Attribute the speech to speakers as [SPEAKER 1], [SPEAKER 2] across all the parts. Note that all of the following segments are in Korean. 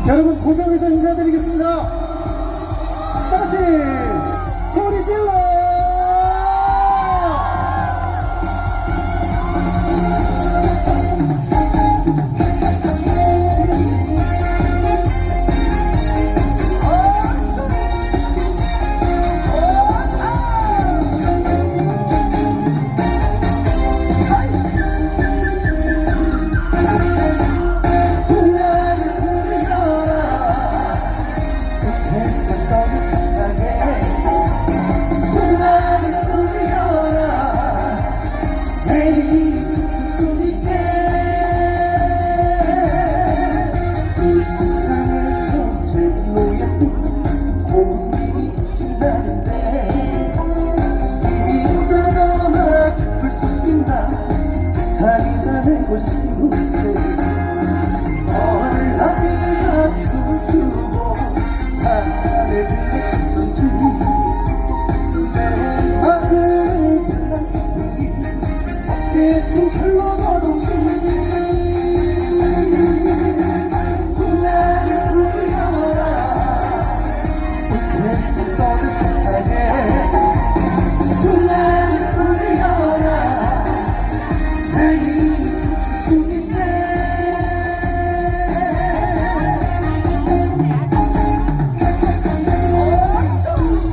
[SPEAKER 1] 여러분 고성에서 인사드리겠습니다. 다시 소리 질러.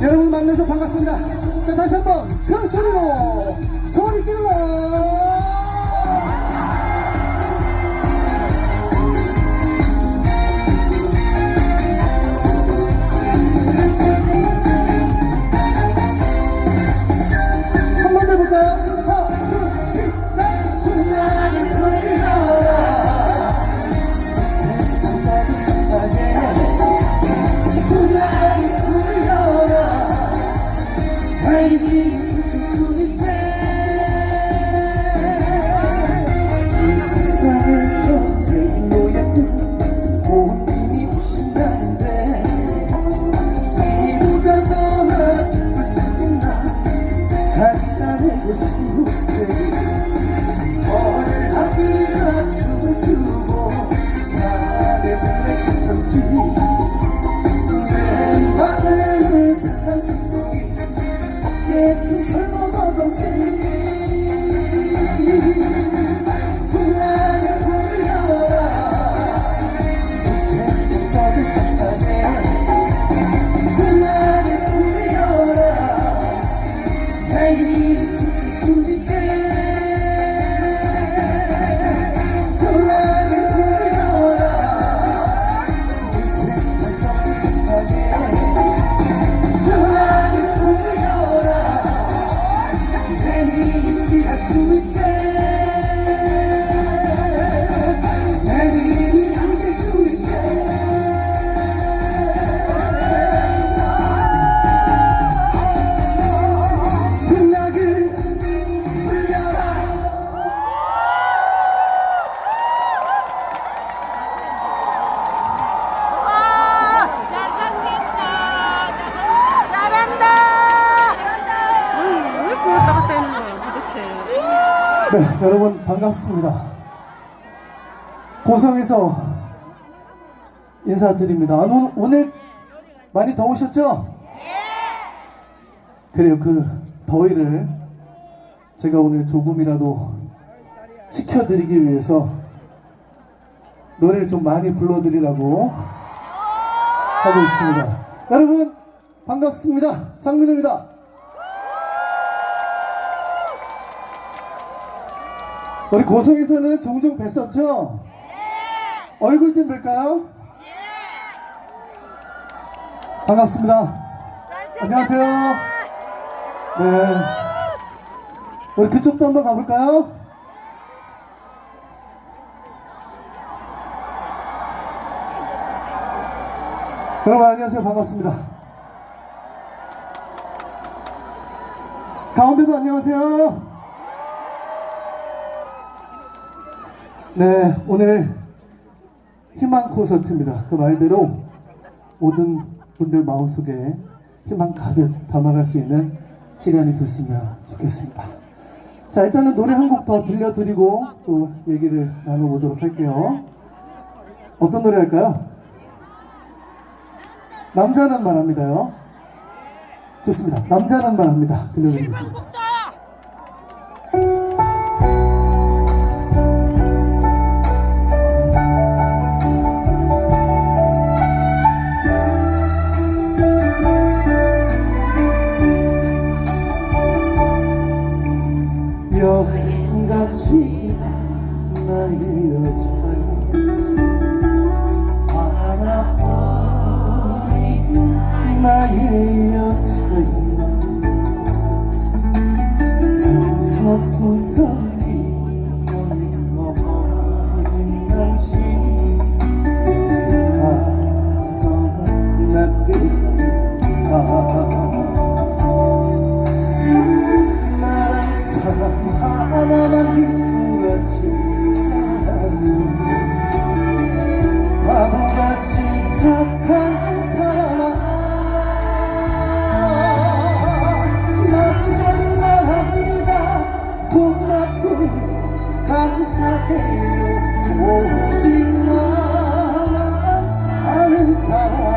[SPEAKER 1] 여러분 만나서 반갑습니다. 자, 다시 한번 큰 소리로 소리 질러. 네, 여러분 반갑습니다. 고성에서 인사드립니다. 오늘 많이 더우셨죠? 그래요. 그 더위를 제가 오늘 조금이라도 식혀드리기 위해서 노래를 좀 많이 불러드리려고 하고 있습니다. 여러분 반갑습니다. 상민호입니다. 우리 고성에서는 종종 뵀었죠? 얼굴 좀 뵐까요? 반갑습니다. 안녕하세요. 네. 우리 그쪽도 한번 가볼까요? 여러분 안녕하세요. 반갑습니다. 가운데도 안녕하세요. 네, 오늘 희망 콘서트입니다. 그 말대로 모든 분들 마음속에 희망 가득 담아갈 수 있는 시간이 됐으면 좋겠습니다. 자, 일단은 노래 한 곡 더 들려드리고 또 얘기를 나눠보도록 할게요. 어떤 노래 할까요? 남자는 말합니다요. 좋습니다. 남자는 말합니다. 들려드리겠습니다. 여행같이 나의 여자여 하나뿐인 나의 여자여 상처투성이 겪어버린 당신 가서 낮게 가 하나만 믿고같이 사랑해 바보같이 착한 사람아 마지막 말합니다. 고맙고 감사해요. 오직 나만 아는 사람아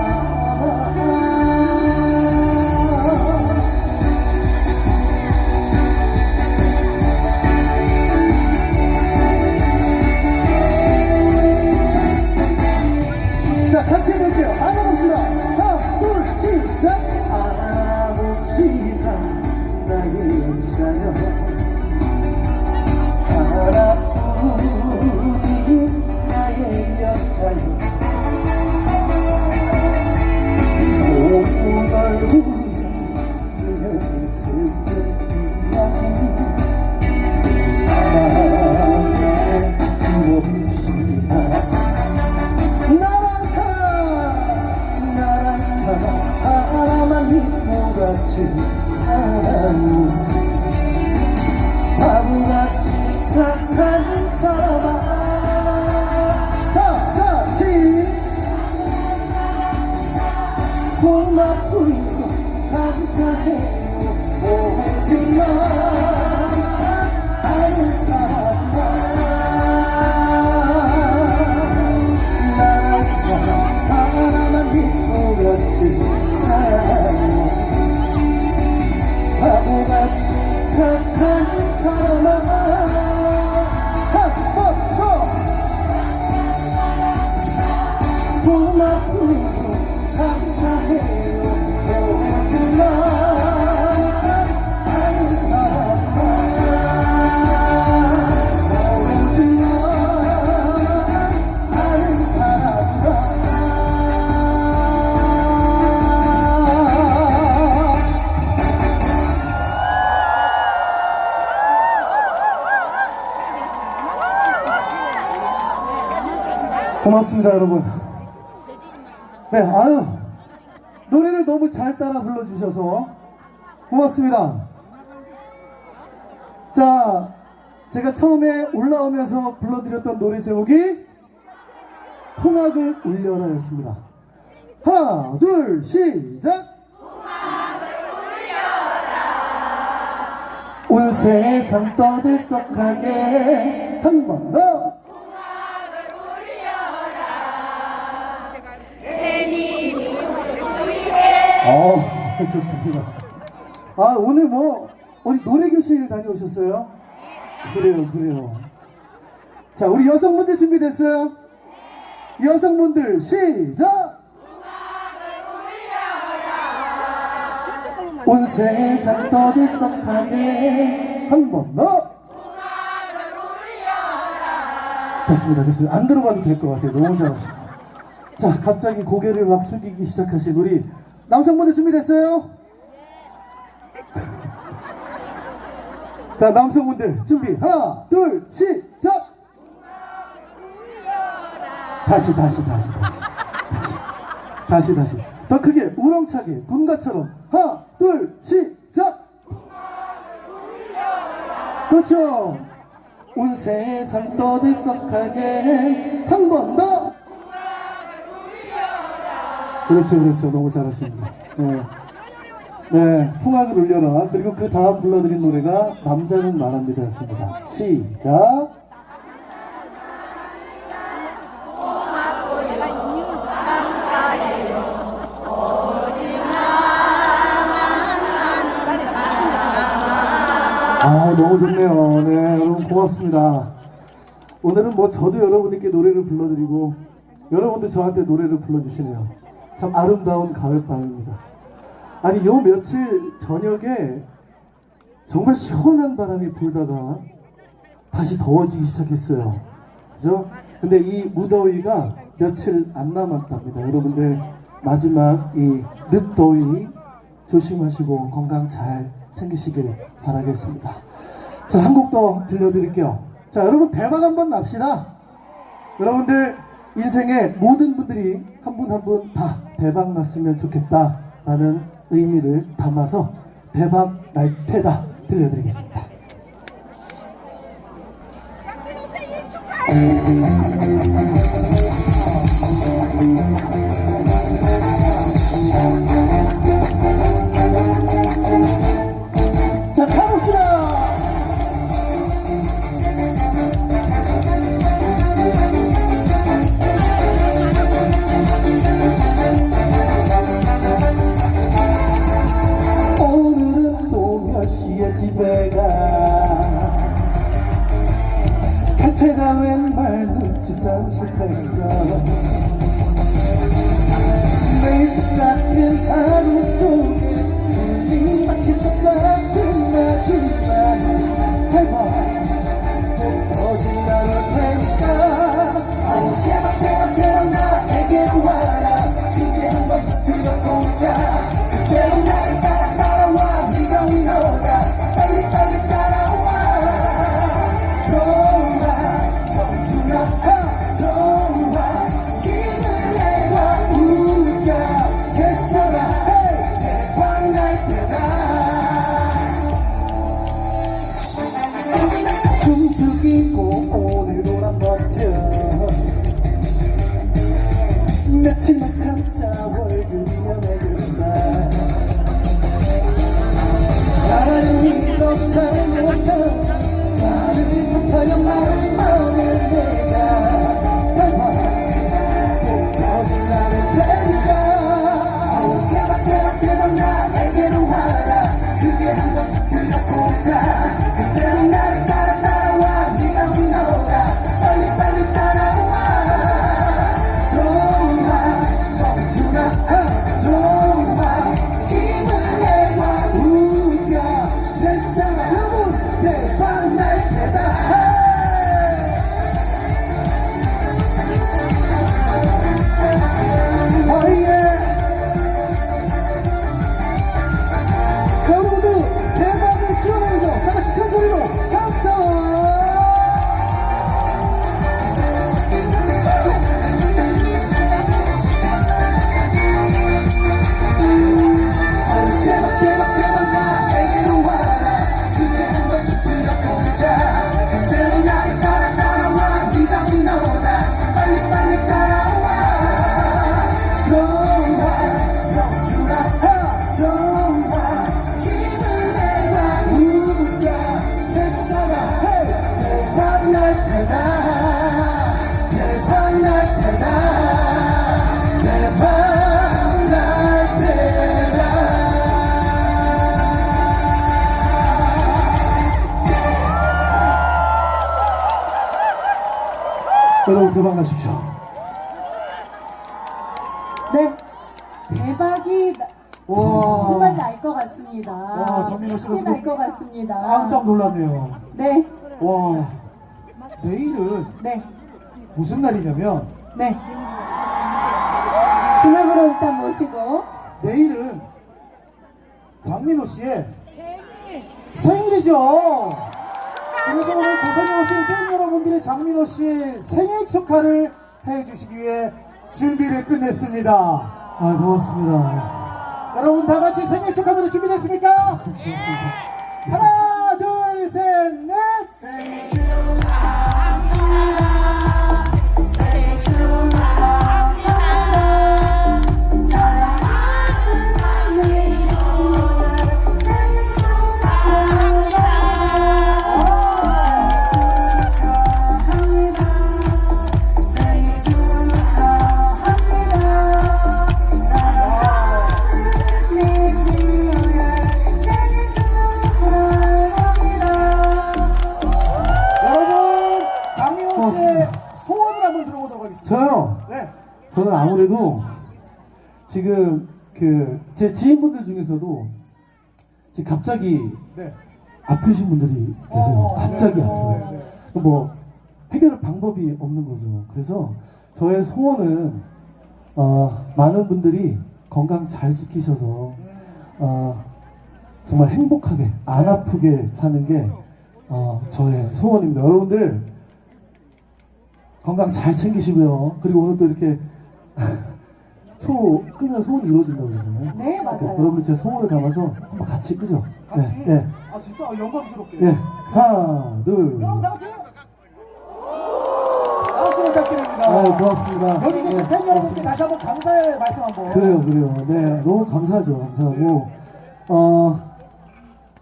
[SPEAKER 1] 같이 해볼게요. 알아봅시다. 하나, 둘, 시작! 알아봅시다. 나의 여자여 하나뿐인 나의 여자여 모든 얼굴에 슬픈 이야기 나에게 지워봅시다. 하나만 믿고같이 사랑해 바보같이 착한 사람아 다시 고맙고 감사해요. 오직 나만 아는 사람아 나란 사람 하나만 믿고같이 바보같이 착한 사람아 한 번 더 고맙고 감사해요. 오직 나만 아는 사람아 오직 나만 아는 사람아 고맙습니다, 여러분. 네, 아유, 노래를 너무 잘 따라 불러주셔서 고맙습니다. 자, 제가 처음에 올라오면서 불러드렸던 노래 제목이 풍악을 울려라 였습니다. 하나, 둘, 시작! 온 세상 떠들썩하게 한 번 더! 좋습니다. 오늘 뭐 어디 노래교실 다녀오셨어요? 그래요. 자, 우리 여성분들 준비됐어요? 여성분들 시작! 온 세상 떠들썩하게 한 번 더! 됐습니다. 안 들어가도 될 것 같아요. 너무 잘하시고. 자, 갑자기 고개를 막 숙이기 시작하신 우리 남성분들 준비됐어요? 자, 남성분들 준비 하나 둘 시작! 다시 더 크게 우렁차게 군가처럼 하나 둘 시작! 그렇죠. 온 세상 떠들썩하게 한 번 더! 그렇죠. 너무 잘하십니다. 네, 풍악을 울려라. 그리고 그 다음 불러드린 노래가 남자는 말합니다 였습니다. 시작! 아, 너무 좋네요. 네, 여러분 고맙습니다. 오늘은 뭐 저도 여러분께 노래를 불러드리고 여러분도 저한테 노래를 불러주시네요. 참 아름다운 가을밤입니다. 아니, 요 며칠 저녁에 정말 시원한 바람이 불다가 다시 더워지기 시작했어요. 그죠? 근데 이 무더위가 며칠 안 남았답니다. 여러분들 마지막 이 늦더위 조심하시고 건강 잘 챙기시길 바라겠습니다. 자, 한 곡 더 들려드릴게요. 자, 여러분 대박 한번 납시다. 여러분들 인생의 모든 분들이 한 분 한 분 다 대박 났으면 좋겠다라는 의미를 담아서 대박 날 테다 들려드리겠습니다. 자, 가봅시다. 오늘은 또 몇 시에 집에 가? 태가 웬말 눈치싸움 실패했어. 매일 똑같은 하루 속에 숨이 막힐 것 같은 나지만 잘 봐, 꼭 거짓말을 테니까. 대박 나에게로 와라. 기대 한번 터뜨려보자. 그대로 나를 따라와. 네가 위너다. 빨리 따라와. 숨죽이고 오늘도 난 버텨. 며칠만 참자. 월급이면 해준다. 사랑이 더 잘못한 말을 못하면 말을 마음에 내가 잘 봐. 꼭 거짓말을 테니까. 대박 나에게로 와라. 그게 한번 터뜨려보자. 그대로 나를 따라와. 네가 위너다. 빨리 따라와. 좋아 정준아. 좋아 힘을 내와. 우자 세상아. 대박 날 테다. 여러분들 대박을 지원해서 다 같이 큰 소리로 감사. 대박 나에게로 와라. 그대 한번 터뜨려보자. 그대로 나를 따라와. 네가 위너다. 빨리 따라와. 좋아 정준아. 좋아 힘을 내라. 우자 세상아. 대박 날 테다. 대박 날 테다. 대박 날 테다. 여러분 대박 나십시오.
[SPEAKER 2] 네, 대박이
[SPEAKER 1] 와.
[SPEAKER 2] 정말 날 것 같습니다.
[SPEAKER 1] 와, 정민호 씨가
[SPEAKER 2] 크게 날것 같습니다.
[SPEAKER 1] 깜짝 놀랐네요.
[SPEAKER 2] 네,
[SPEAKER 1] 와, 내일은
[SPEAKER 2] 네,
[SPEAKER 1] 무슨 날이냐면
[SPEAKER 2] 네. 진영으로 일단 모시고
[SPEAKER 1] 내일은 장민호 씨의 생일이죠. 그래서 오늘 고성에 오신 팬 여러분들의 장민호 씨의 생일 축하를 해주시기 위해 준비를 끝냈습니다. 아, 고맙습니다. 여러분 다 같이 생일 축하 노래 준비됐습니까? 하나, 둘, 셋, 넷.
[SPEAKER 3] 생일 축하합니다. 생일 축하합니다. 사랑하는 장민호 생일 축하합니다. 생일 축하합니다. 사랑하는 장민호 생일 축하합니다.
[SPEAKER 1] 저는 아무래도 지금 그 제 지인분들 중에서도 지금 갑자기
[SPEAKER 4] 네.
[SPEAKER 1] 아프신 분들이 계세요. 갑자기
[SPEAKER 4] 네,
[SPEAKER 1] 아파요.
[SPEAKER 4] 네,
[SPEAKER 1] 뭐 해결할 방법이 없는 거죠. 그래서 저의 소원은 많은 분들이 건강 잘 지키셔서 정말 행복하게 안 아프게 사는 게 저의 소원입니다. 여러분들 건강 잘 챙기시고요. 그리고 오늘 또 이렇게 초 끄면 소원이 이루어진다고 그러잖아요.
[SPEAKER 2] 네, 맞아요.
[SPEAKER 1] 여러분들 제 소원을 담아서 한번 같이 끄죠.
[SPEAKER 4] 같이?
[SPEAKER 1] 네, 네.
[SPEAKER 4] 아 진짜 영광스럽게.
[SPEAKER 1] 네. 하나, 둘.
[SPEAKER 4] 여러분 다 같이 박수 부탁드립니다.
[SPEAKER 1] 고맙습니다.
[SPEAKER 4] 여기 계신
[SPEAKER 1] 네,
[SPEAKER 4] 팬 여러분께
[SPEAKER 1] 고맙습니다.
[SPEAKER 4] 다시 한번 감사의 말씀 한번.
[SPEAKER 1] 그래요. 네, 너무 감사하죠. 감사하고,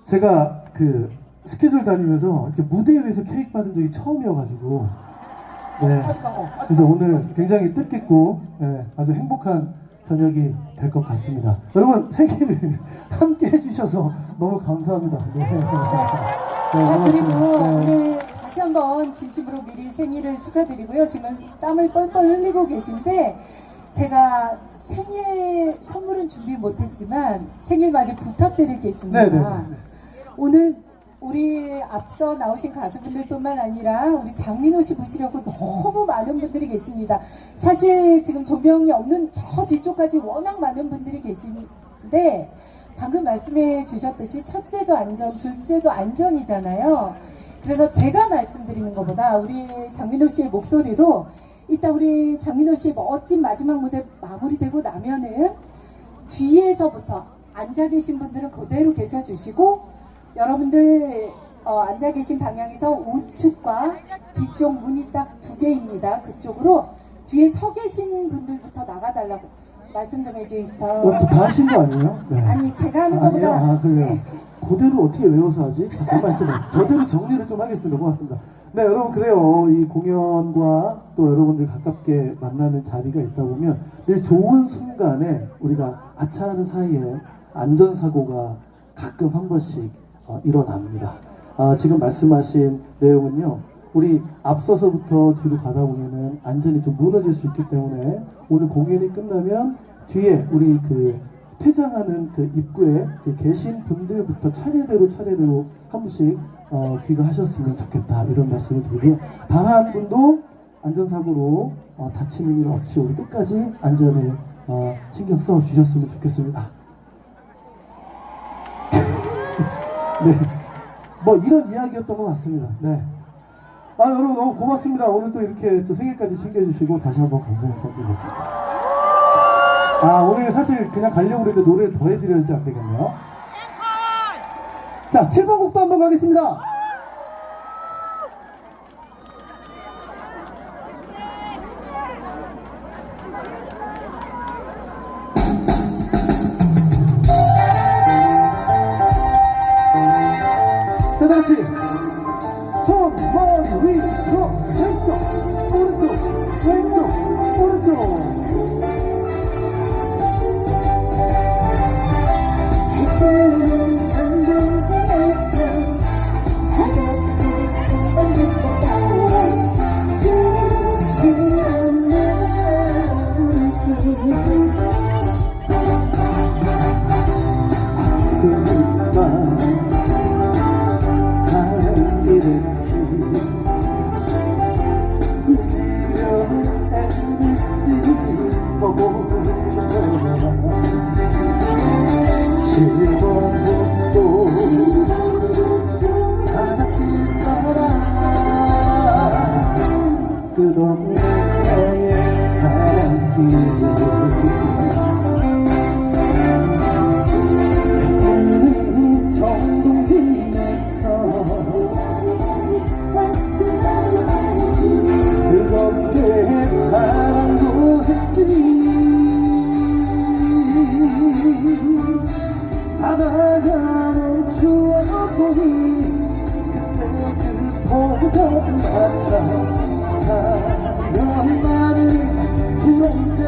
[SPEAKER 1] 제가 그 스케줄 다니면서 이렇게 무대 위에서 케이크 받은 적이 처음이어가지고, 네.
[SPEAKER 4] 아직
[SPEAKER 1] 그래서 오늘 굉장히 뜻깊고, 네, 아주 행복한 저녁이 될 것 같습니다. 여러분, 생일을 함께 해주셔서 너무 감사합니다. 네. 네,
[SPEAKER 2] 자, 그리고
[SPEAKER 1] 고맙습니다. 네.
[SPEAKER 2] 오늘 다시 한번 진심으로 미리 생일을 축하드리고요. 지금 땀을 뻘뻘 흘리고 계신데 제가 생일 선물은 준비 못했지만 생일 맞이 부탁드릴 게 있습니다.
[SPEAKER 1] 네.
[SPEAKER 2] 오늘 우리 앞서 나오신 가수분들뿐만 아니라 우리 장민호 씨 보시려고 너무 많은 분들이 계십니다. 사실 지금 조명이 없는 저 뒤쪽까지 워낙 많은 분들이 계시는데 방금 말씀해 주셨듯이 첫째도 안전, 둘째도 안전이잖아요. 그래서 제가 말씀드리는 것보다 우리 장민호 씨의 목소리로 이따 우리 장민호 씨의 멋진 마지막 무대 마무리되고 나면은 뒤에서부터 앉아 계신 분들은 그대로 계셔 주시고 여러분들 앉아 계신 방향에서 우측과 뒤쪽 문이 딱 2개입니다. 그쪽으로 뒤에 서 계신 분들부터 나가달라고 말씀 좀 해주세요.
[SPEAKER 1] 다 하신 거 아니에요? 네.
[SPEAKER 2] 아니 제가 하는
[SPEAKER 1] 아니에요?
[SPEAKER 2] 것보다
[SPEAKER 1] 그래요?
[SPEAKER 2] 네.
[SPEAKER 1] 그대로 어떻게 외워서 하지? 잠깐 말씀해. 저대로 정리를 좀 하겠습니다. 고맙습니다. 네, 여러분, 그래요. 이 공연과 또 여러분들 가깝게 만나는 자리가 있다 보면 늘 좋은 순간에 우리가 아차하는 사이에 안전사고가 가끔 한 번씩 일어납니다. 지금 말씀하신 내용은요, 우리 앞서서부터 뒤로 가다 보면은 안전이 좀 무너질 수 있기 때문에 오늘 공연이 끝나면 뒤에 우리 그 퇴장하는 그 입구에 그 계신 분들부터 차례대로 한 분씩 귀가하셨으면 좋겠다 이런 말씀을 드리고요. 단 한 분도 안전사고로 다치는 일 없이 우리 끝까지 안전에 신경 써 주셨으면 좋겠습니다. 네, 뭐 이런 이야기였던 것 같습니다. 네. 여러분 너무 고맙습니다. 오늘 또 이렇게 또 생일까지 챙겨주시고 다시 한번 감사 인사드리겠습니다. 오늘 사실 그냥 가려고 그랬는데 노래를 더 해드려야지 안 되겠네요. 자, 7번 곡도 한번 가겠습니다. 자, 다시 손, 머리 위로 왼쪽 오른쪽 왼쪽 오른쪽.
[SPEAKER 3] 해뜨는 전동제에서 바닥들 처음부터 따라 끝이 없는 사람들
[SPEAKER 1] 그만 사랑이랬지 잊으려 애쓰 보고 즐거움도 하나뿐 떠나 끝없는 나의 사랑길 정동진에서 뜨겁게 사랑도 했지 하다가 멈추어 보니 그때 그 포장 마차 사랑만은 부러져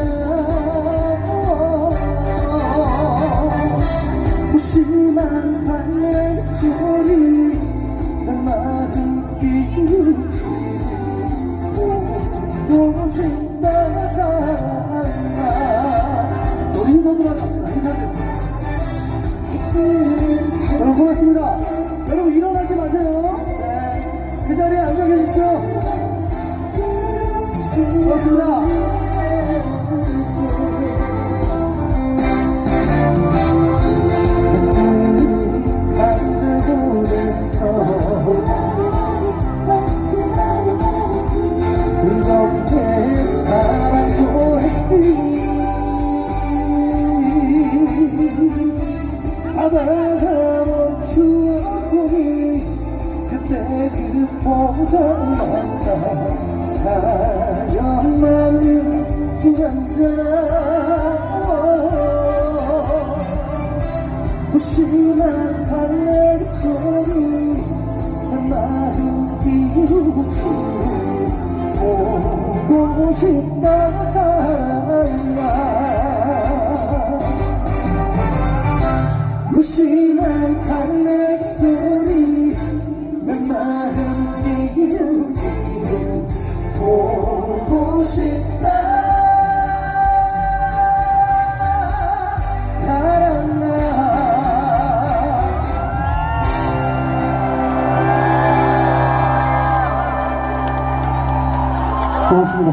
[SPEAKER 1] 무심한 발레 소리 난 마음 끼우고 또 생각나 한잔 사랑만은 술한잔 무심한 발레 소리 마음 비우고 보고 싶다 사랑아 무심한 발레 소리 내 마음 비우고 보고 싶다 사랑아 고맙습니다.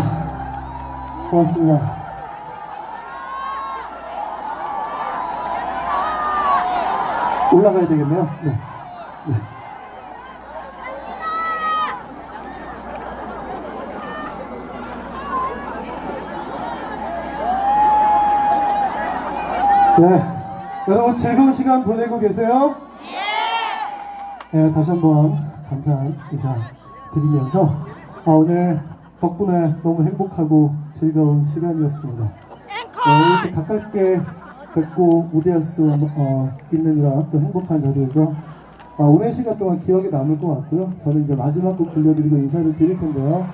[SPEAKER 1] 고맙습니다. 올라가야 되겠네요. 네. 네. 네. 여러분 즐거운 시간 보내고 계세요? 네, 다시 한번 감사한 인사 드리면서 오늘 덕분에 너무 행복하고 즐거운 시간이었습니다. 이렇게 가깝게 뵙고 무대할 수 있는 이런 또 행복한 자리에서 오랜 시간 동안 기억에 남을 것 같고요. 저는 이제 마지막 곡 들려드리고 인사를 드릴 텐데요.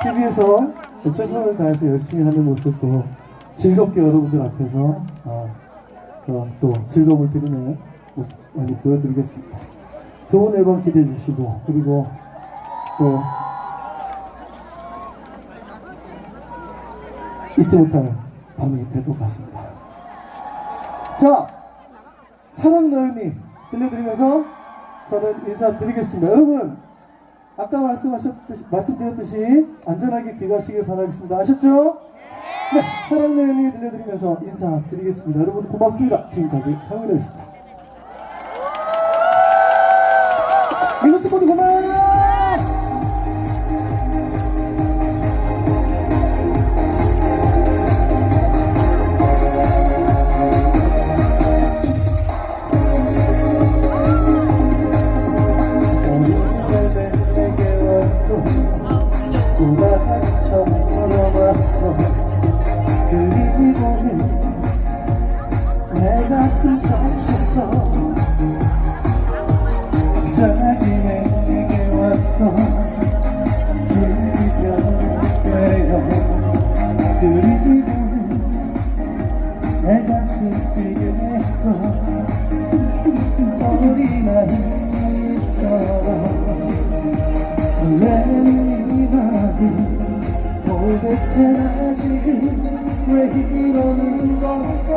[SPEAKER 1] TV에서 최선을 다해서 열심히 하는 모습도 즐겁게 여러분들 앞에서 또 즐거움을 드리는 모습 많이 보여드리겠습니다. 좋은 앨범 기대해 주시고 그리고 또 잊지 못할 밤이 될 것 같습니다. 자, 사랑 너연이 들려드리면서 저는 인사드리겠습니다. 여러분 아까 말씀드렸듯이 안전하게 귀가하시길 바라겠습니다. 아셨죠? 네, 사랑 너연이 들려드리면서 인사드리겠습니다. 여러분 고맙습니다. 지금까지 상민호였습니다. 이것도 모두 고마워요. 소라처럼 걸어왔어 그리고는 내 가슴 적셨어 자기네게 왔어 기별되어 그리고는 내 가슴 뛰게 했어 어린아이처럼 설레는 도대체 나 지금 왜 이러는 걸까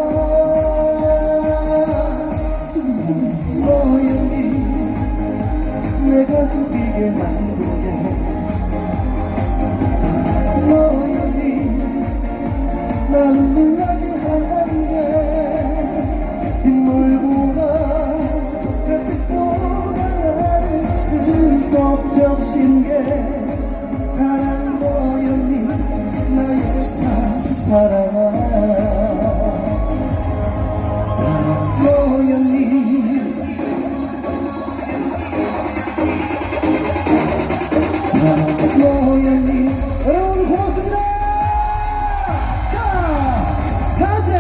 [SPEAKER 1] 너연이 내 가슴 뛰게 만들게 너연이 나 눈물 나게 하는 게 빗물보다 별빛보다 나를 흠뻑 적신 게 사랑 너연이 나의 참 사랑아 사랑 너연이 사랑 너연이 여러분 고맙습니다. 자 가자.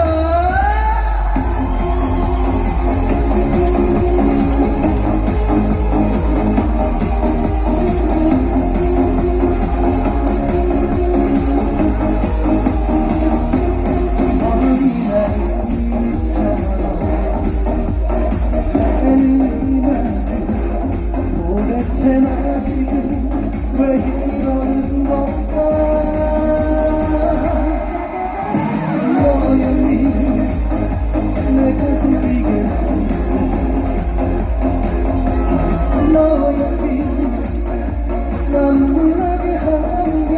[SPEAKER 1] 도대체 나 지금 왜 이러는 걸까 너연이 내 가슴 뛰게 너연이 난 눈물나게 하는 게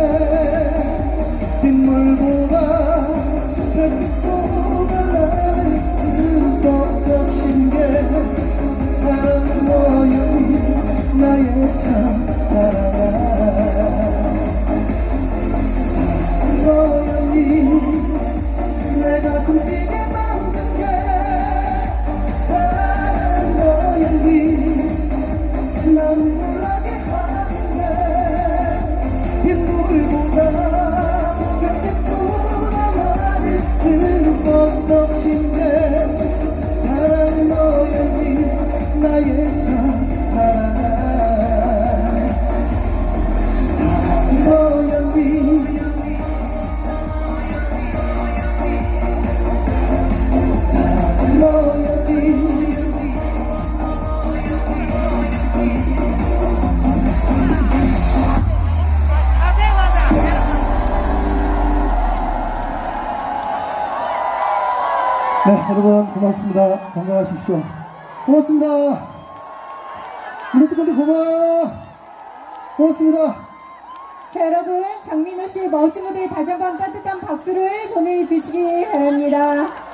[SPEAKER 1] 빗물보다 별빛보다 나를 흠뻑 적신 게 사랑 너연이 나의 참 사랑아 너연이 내 가슴 뛰게 만든 게 사랑 너연이 난 네, 여러분 고맙습니다. 건강하십시오. 고맙습니다. 무대특권들 고마워. 고맙습니다.
[SPEAKER 2] 자, 여러분, 장민호 씨의 멋진 무대 다시 한번 따뜻한 박수를 보내주시기 바랍니다.